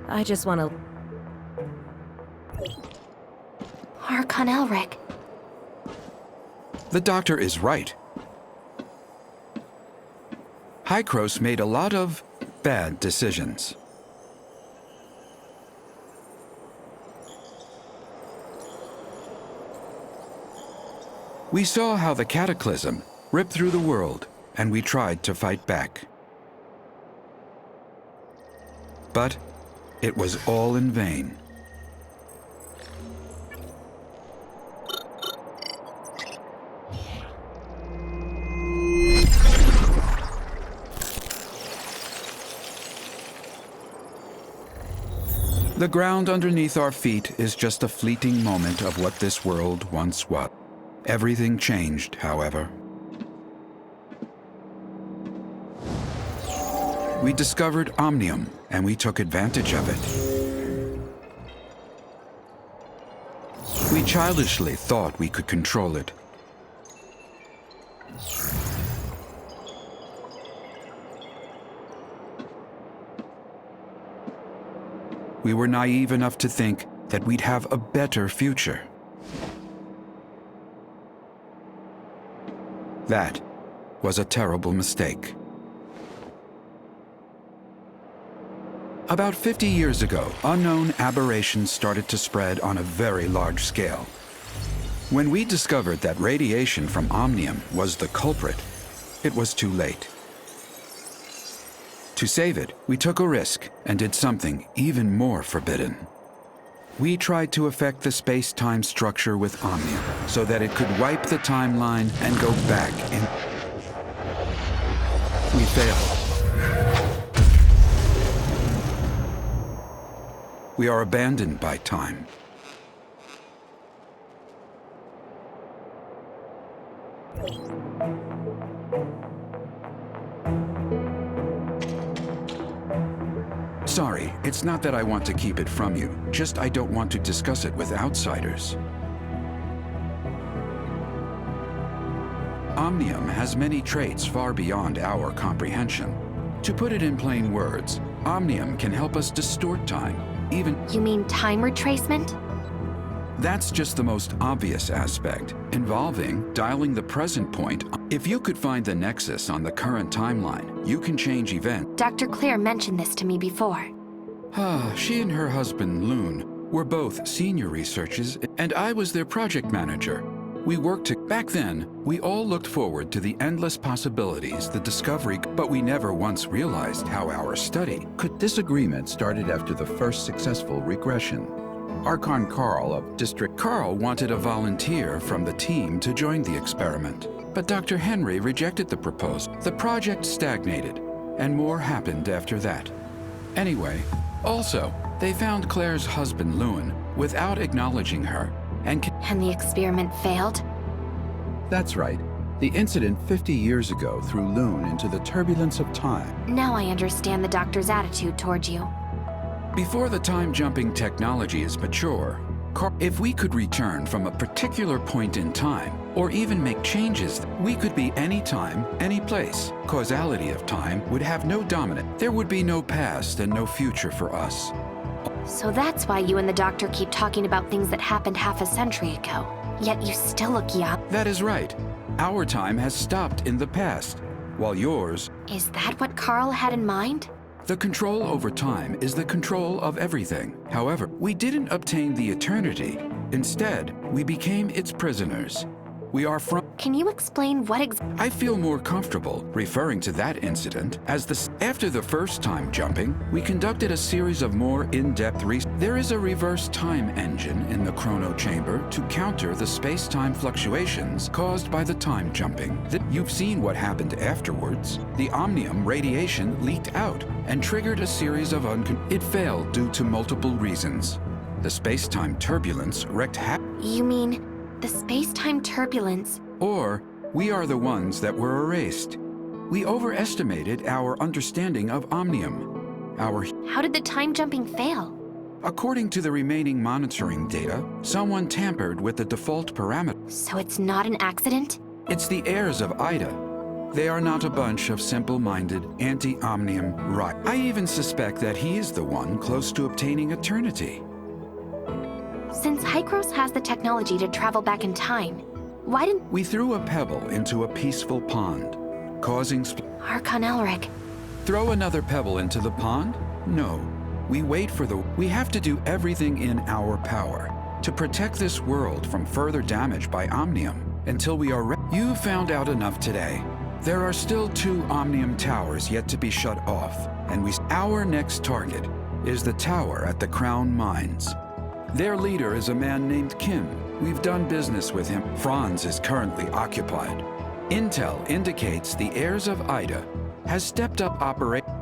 I just want to... Archon Elric. The doctor is right. Hykros made a lot of bad decisions. We saw how the Cataclysm ripped through the world, and we tried to fight back. But it was all in vain. The ground underneath our feet is just a fleeting moment of what this world once was. Everything changed, however. We discovered Omnium, and we took advantage of it. We childishly thought we could control it. We were naive enough to think that we'd have a better future. That was a terrible mistake. About 50 years ago, unknown aberrations started to spread on a very large scale. When we discovered that radiation from Omnium was the culprit, it was too late. To save it, we took a risk and did something even more forbidden. We tried to affect the space-time structure with Omnium so that it could wipe the timeline and go back in. We failed. We are abandoned by time. Sorry, it's not that I want to keep it from you, just I don't want to discuss it with outsiders. Omnium has many traits far beyond our comprehension. To put it in plain words, Omnium can help us distort time, even... You mean time retracement? That's just the most obvious aspect, involving dialing the present point. If you could find the nexus on the current timeline, you can change events. Dr. Claire mentioned this to me before. She and her husband, Loon, were both senior researchers, and I was their project manager. We worked back then, we all looked forward to the endless possibilities, the discovery, but we never once realized how our study could. Disagreement started after the first successful regression. Archon Carl of District Carl wanted a volunteer from the team to join the experiment, but Dr. Henry rejected the proposal. The project stagnated, and more happened after that. Anyway, also, they found Claire's husband, Lewin, without acknowledging her, and the experiment failed? That's right. The incident 50 years ago threw Loon into the turbulence of time. Now I understand the doctor's attitude toward you. Before the time-jumping technology is mature, if we could return from a particular point in time, or even make changes, we could be any time, any place. Causality of time would have no dominant. There would be no past and no future for us. So that's why you and the doctor keep talking about things that happened half a century ago. Yet you still look young. That is right. Our time has stopped in the past, while yours... Is that what Carl had in mind? The control over time is the control of everything. However, we didn't obtain the eternity. Instead, we became its prisoners. We are from... Can you explain what I feel more comfortable referring to that incident as After the first time jumping, we conducted a series of more in-depth research. There is a reverse time engine in the chrono chamber to counter the space-time fluctuations caused by the time jumping. You've seen what happened afterwards. The Omnium radiation leaked out and triggered a series of It failed due to multiple reasons. The space-time turbulence wrecked You mean the space-time turbulence? Or we are the ones that were erased. We overestimated our understanding of Omnium. How did the time jumping fail? According to the remaining monitoring data, someone tampered with the default parameter. So it's not an accident? It's the heirs of Ida. They are not a bunch of simple-minded, anti-Omnium right. I even suspect that he is the one close to obtaining eternity. Since Hykros has the technology to travel back in time, why didn't We threw a pebble into a peaceful pond, causing Archon Elric? Throw another pebble into the pond? No. We wait for We have to do everything in our power to protect this world from further damage by Omnium until we are You found out enough today. There are still 2 Omnium towers yet to be shut off, and Our next target is the tower at the Crown Mines. Their leader is a man named Kim. We've done business with him. Franz is currently occupied. Intel indicates the heirs of Ida has stepped up operation.